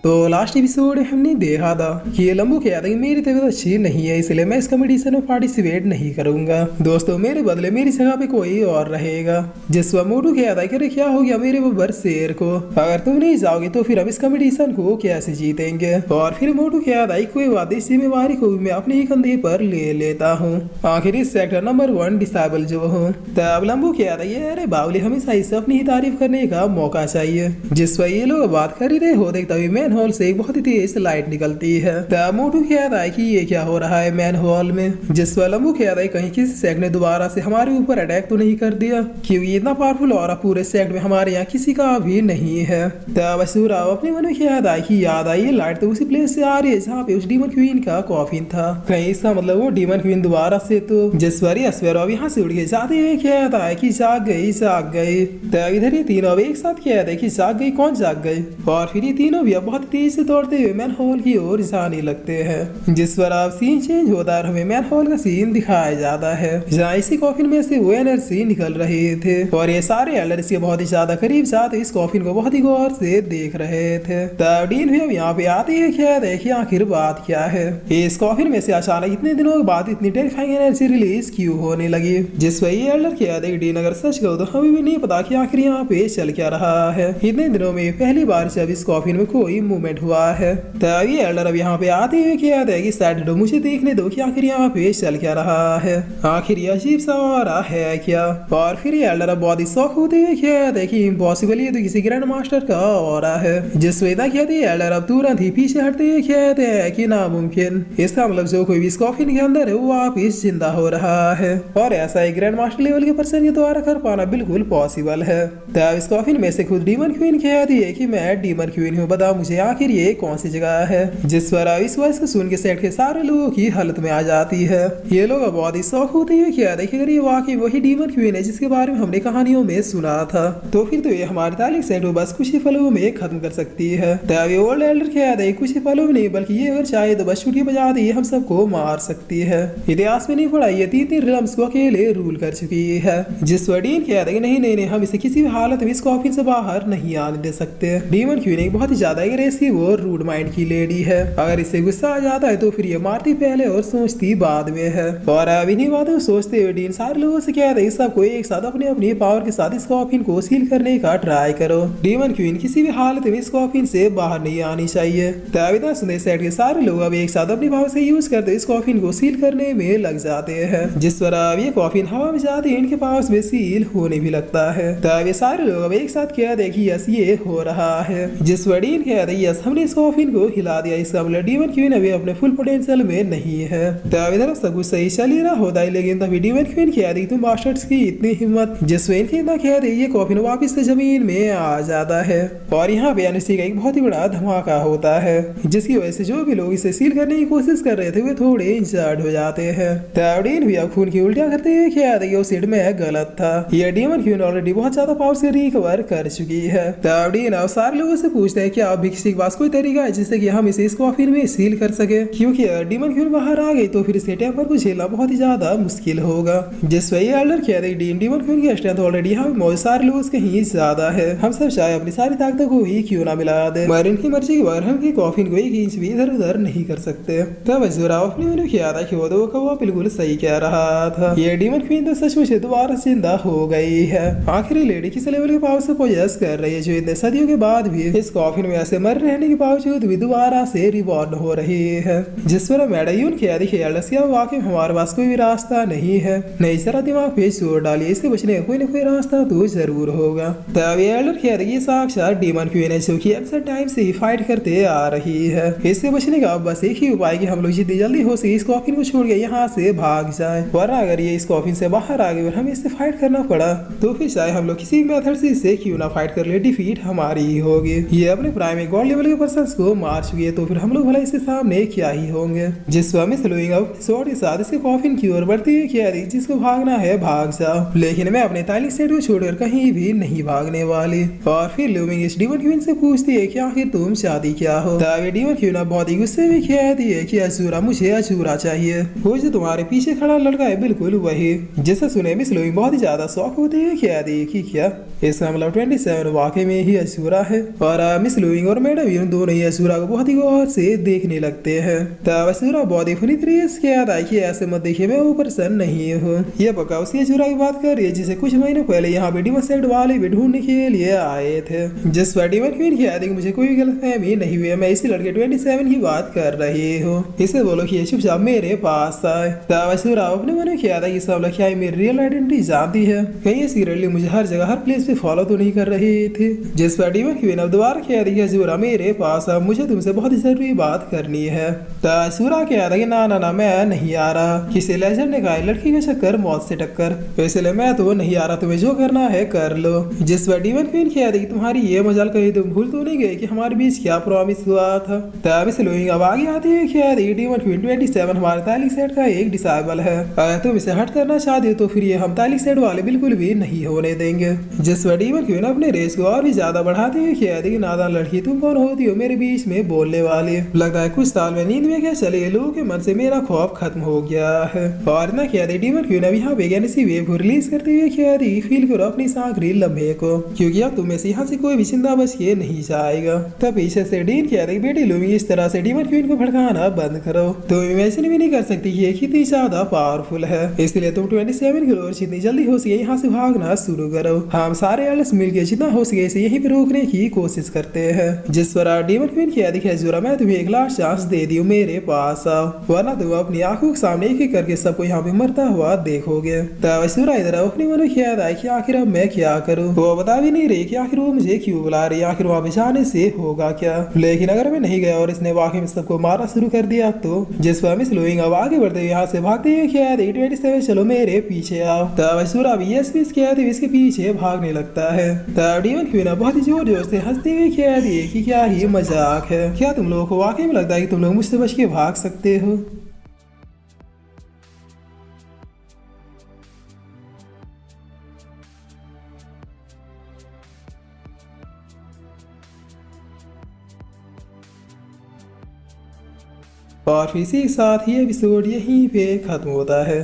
तो last episode में हमने देखा था कि ये लंबू कहता है कि मेरी तबीयत अच्छी नहीं है, इसलिए मैं इस कंपटीशन में पार्टिसिपेट नहीं करूंगा। दोस्तों मेरे बदले मेरी जगह पे कोई और रहेगा। जिसमें मोटू कहता है कि अरे क्या हो गया मेरे बब्बर शेर को, अगर तुम नहीं जाओगे तो फिर हम इस कंपटीशन को कैसे जीतेंगे। और फिर मोटू कहता है कोई बात, इस जिम्मेवारी को मैं अपने ही कंधे पर ले लेता हूँ। आखिर इस सेक्टर नंबर 1 डिसेबल जो हूँ। तब लंबू कहता है अरे बावली, हमेशा इसे अपनी ही तारीफ करने का मौका चाहिए। जिस पर ये लोग बात कर रहे होते तभी मैन हॉल से एक बहुत ही तेज लाइट निकलती है। तब मोटू कहता है कि ये क्या हो रहा है मैन हॉल में। जिस पर लंबू कहता है कहीं किसी सेक्ट ने दोबारा से हमारे ऊपर अटैक तो नहीं कर दिया, क्योंकि इतना पावरफुल और पूरे सेक्ट में हमारे यहाँ किसी का भी नहीं है। तब असुराव अपने मन में कहता है कि याद आई, ये लाइट तो उसी प्लेस से आ रही है जहाँ पे उस डीमन क्वीन का कॉफिन था। कहीं इसका मतलब वो डीमन क्वीन दोबारा से तो जिस पर असुराव यहाँ से उड़ के जाते हुए कहता है कि जाग गई जाग गई। तब इधर ये तीनों अब एक साथ कहते हैं कि जाग गई, कौन जाग गई। और फिर ये तीनों भी अब बहुत तेज से दौड़ते हुए मैन हॉल की ओर जाने लगते हैं। जिस पर अब सीन चेंज होता है, हमें मैन हॉल का सीन दिखाया जाता है जहाँ इसी कॉफिन में से वो एनर्जी निकल रहे थे और ये सारे एल्डर इसके बहुत ही ज्यादा करीब जाते इस कॉफिन को बहुत ही गौर से देख रहे थे। तब डीन भी अब यहाँ पे आते हैं, क्या देखिए आखिर बात क्या है, इस कॉफिन में से अचानक इतने दिनों के बाद इतनी टेरिफाइंग एनर्जी रिलीज क्यों होने लगी। जिस पर ये एल्डर क्या देख डीन अगर सच कहो तो हमें भी नहीं पता कि आखिर यहाँ पे चल क्या रहा है। इतने दिनों में पहली बार जब इस कॉफिन में कोई मूवमेंट हुआ है। तब ये एल्डर अब यहाँ पे आते हैं, क्या कि सैटरडे मुझे देखने दो कि आखिर यहाँ पे चल क्या रहा है, आखिर ये अजीब सा हो रहा है क्या। और फिर ये एल्डर अब बहुत ही शौक होते हैं, क्या कि इम्पॉसिबल ये तो किसी ग्रैंड मास्टर का हो रहा है। जिस वेदा कहते हैं एल्डर अब तुरंत ही पीछे हटते हैं, कहते हैं कि नामुमकिन, इसका मतलब जो कोई भी इस कॉफिन के अंदर है वो वापिस जिंदा हो रहा है और ऐसा एक ग्रैंड मास्टर लेवल के पर्सन के द्वारा कर पाना बिल्कुल पॉसिबल है। तब इस कॉफिन में से खुद डीमन क्वीन कहती है कि मैं डीमन क्वीन हूँ, बताओ मुझे आखिर ये कौन सी जगह है। जिस पर इस वॉइस को सुन के सेट के सारे लोगों की हालत में आ जाती है। ये लोग बहुत ही शौक होते हैं, क्या देखिए अगर ये वाकई वही डीमन क्वीन है जिसके बारे में हमने कहानियों में सुना था तो फिर तो ये हमारे तालिक सेट को बस कुछ ही पलों में खत्म कर सकती है। तब ये ओल्ड एल्डर कहता है कुछ ही पलों में नहीं बल्कि ये अगर चाहे तो बस छुट्टी बजा दी हम सबको मार सकती है। इतिहास में नहीं पड़ा ये 3 रिलम्स को अकेले रूल कर चुकी है। जिस पर डीन कहता है नहीं हम इसे किसी भी हालत में इस कॉफिन से बाहर नहीं आने दे सकते। डीमन क्वीन एक बहुत ही ज्यादा एग्रेसिव और रूड माइंड की लेडी है, अगर इससे गुस्सा आ जाता है तो फिर ये मारती पहले और सोचती बाद में है। और अब इन्हीं बातों को सोचते हुए डीन सारे लोगों से कहता है सब कोई एक साथ अपने अपनी पावर के साथ इस कॉफिन को सील करने का ट्राई करो। डीमन क्वीन किसी भी हालत में इस कॉफिन से बाहर नहीं आनी चाहिए। तब सुनते सेट के सारे लोग अब एक साथ अपनी पावर से यूज करते इस कॉफिन को सील करने में लग जाते हैं। जिस पर अब ये कॉफिन हवा में जाते इनके पास में सील होने भी लगता है। तब ये सारे लोग अब एक साथ कहते हैं कि यस ये हो रहा है। जिस पर डीन कहते हैं यस हमने इस कॉफिन को हिला दिया, इसका मतलब डीमन क्वीन अभी अपने फुल पोटेंशियल में नहीं है। तब इधर सब कुछ सही चल ही रहा होता है, लेकिन तभी डीमन क्वीन कहती तुम बास्टर्ड्स की इतनी हिम्मत। जिस इनके इतना कहते ये कॉफिन वापस से जमीन में आ जाता है और यहाँ पे एनर्जी का एक बहुत ही बड़ा धमाका होता है, जिसकी वजह से जो भी लोग इसे सील करने की कोशिश कर रहे थे वे थोड़े इंजर्ड हो जाते हैं। तब डीन भी अब खून की उल्टियां करते हुए कहते ये उस में गलत था, ये डीमन क्वीन ऑलरेडी बहुत ज्यादा पावर से रिकवर कर चुकी है। तब डीन अब सारे लोगों से पूछते हैं क्या अभी किसी के पास कोई तरीका है जिससे कि हम इसे इस कॉफिन में सील कर सके, क्योंकि डीमन क्वीन बाहर आ गई तो फिर इसके टेम्पर को झेलना बहुत ही ज्यादा मुश्किल होगा। जिस वही एल्डर कहते हैं डीमन क्वीन की स्ट्रेंथ ऑलरेडी यहाँ मौजूद सारे लोगों से कहीं ज्यादा है, हम सब चाहे अपनी सारी ताकतों को ही क्यों ना मिला दे, मगर इनकी मर्जी के बगैर हम कॉफिन को 1 इंच भी इधर उधर नहीं कर सकते। तब अजूराव अपने मन में किया था कि वो कौवा बिल्कुल सही कह रहा था, ये डीमन क्वीन तो सचमुच दोबारा जिंदा हो गई है। आखिर लेडी किस लेवल के पावर से पोजेस कर रही है जो इतने सदियों के बाद भी इस कॉफिन में ऐसे मर रहने के बावजूद भी दोबारा से रिवॉर्ड हो रही है। जिस पर मैडायून किया वाकई हमारे पास कोई भी रास्ता नहीं है, नहीं जरा दिमाग पे जोर डालिए, इससे बचने का कोई ना कोई रास्ता तो जरूर होगा। तब एल्डर कहते हैं साक्षात डीमन क्वीन है जो कि एंशिएंट टाइम से ही फाइट करते आ रही है, इससे बचने का बस एक ही उपाय कि हम लोग जितनी जल्दी हो सके इस कॉफिन को छोड़ के यहाँ से भाग जाए, वरना अगर ये इस कॉफिन से बाहर आ गए और हमें इससे फाइट करना पड़ा तो फिर चाहे हम लोग किसी मेथड से इससे क्यों ना फाइट कर ले डिफीट हमारी ही होगी। ये अपने प्राइम गॉड लेवल के पर्संस को मार चुकी है तो फिर हम लोग भला इसके सामने क्या ही होंगे। जिस पर मिस लुइंग अब स्वॉर्ड के साथ इसके कॉफिन की ओर बढ़ती है, क्या जिसको भागना है भाग जाओ, लेकिन मैं अपने तालिक सेट को छोड़कर कहीं भी नहीं भागने वाली। और फिर लुइंग इस डीमन क्वीन से पूछती है कि आखिर तुम शादी क्या हो। तब डीमन क्वीन बहुत ही गुस्से में कहती है कि अजूरा मुझे अजूरा चाहिए, वो जो तुम्हारे पीछे खड़ा लड़का है बिल्कुल वही। जिसे सुने मिस लुइंग बहुत ही ज्यादा शौक होती है, क्या देखी क्या इसका मतलब 27 वाकई में ही अजूरा है। और मिस लुइंग और मैड डीमन अभी उन दोनों ही असूरा को बहुत ही गौर से देखने लगते हैं। तब असूरा बहुत ही फनी तरीके से कहता है कि ऐसे मत देखिए, मैं वो पर्सन नहीं हूँ। ये पक्का उसी असूरा की बात कर रही है जिसे कुछ महीनों पहले यहाँ पे डीमन सेट वाले भी ढूंढने के लिए आए थे। जिस पर डीमन क्वीन कहती है मुझे कोई गलतफहमी नहीं हुई है, मैं इसी लड़के 27 की बात कर रही हूँ, इसे बोलो कि ये चुपचाप मेरे पास आए। तब असूरा अपने मन में कहता है कि सब लोग क्या मेरी रियल आइडेंटिटी जानती है, कहीं सीरियसली मुझे हर जगह हर प्लेस पे फॉलो तो नहीं कर रही थी। जिस पर डीमन क्वीन अब दोबारा कह रही है असूरा मेरे पास अब मुझे तुमसे बहुत ही जरूरी बात करनी है। तो असूरा कह रहा है ना ना ना मैं नहीं आ रहा, किसी लेजेंड ने कहा लड़की का चक्कर मौत से टक्कर, इसलिए मैं तो नहीं आ रहा, तुम्हें जो करना है कर लो। जिस पर डीमन क्वीन कह रही तुम्हारी ये मजाल कही तुम भूल तो नहीं गए कि हमारे बीच क्या प्रॉमिस हुआ था। तब इसे लोइंग अब आगे आती है कह रही डीमन क्वीन 27 हमारे तालिक सेट का एक डिसेबल है, अगर तुम इसे हट करना चाहते हो तो फिर ये हम तालिक सेट वाले बिल्कुल भी नहीं होने देंगे। जिस पर डीमन क्वीन अपने रेस को और भी ज्यादा बढ़ाती है कह रही नादान लड़की तुम कौन होती हो मेरे बीच में बोलने वाली, लगता है कुछ साल में नींद में क्या चले लोगों के मन से मेरा खौफ खत्म हो गया है। और ना कह रही डीमन क्वीन अब यहाँ वैकेंसी वेव को रिलीज करते हुए कह रही फील करो अपनी आखिरी लम्हे को, क्योंकि अब तुम्हें से यहाँ से कोई भी चिंता बच के नहीं जाएगा। तब पीछे से डीन कह रही बेटी लूमी इस तरह से डीमन क्वीन को भड़काना बंद करो, तुम इमेजिन भी नहीं कर सकती ये कितनी ज्यादा पावरफुल है, इसलिए तुम 27 की ओर जितनी जल्दी हो सके यहाँ से भागना शुरू करो, हम सारे एल्स मिलकर जितना हो सके इसे यहीं पे रोकने की कोशिश करते हैं। जिस पर डीमन क्वीन कह रही है जुरा मैं तुम्हें एक लास्ट चांस दे दी हूँ, मेरे पास आओ वरना तुम अपनी आंखों के सामने एक एक करके सबको यहाँ पे मरता हुआ देखोगे। तब असूरा इधर अपनी मन में ख्याल आया कि आखिर अब मैं क्या करूँ, वो बता भी नहीं रही कि आखिर वो मुझे क्यों बुला रही, आखिर वहाँ पे जाने से होगा क्या, लेकिन अगर मैं नहीं गया और इसने वाकई में सबको मारना शुरू कर दिया तो। जिस पर मिस लोइंग अब आगे बढ़ते हुए यहाँ से भागते हुए क्या 27 चलो मेरे पीछे आओ। तब असूरा भी इसके पीछे भागने लगता है। तब डीमन क्वीन बहुत ही जोर जोर से हंसते हुए कह रही है कि क्या ही मजाक है, क्या तुम लोगों को वाकई में लगता है कि तुम लोग मुझसे बच के भाग सकते हो। और इसी के साथ ही एपिसोड यहीं पे खत्म होता है।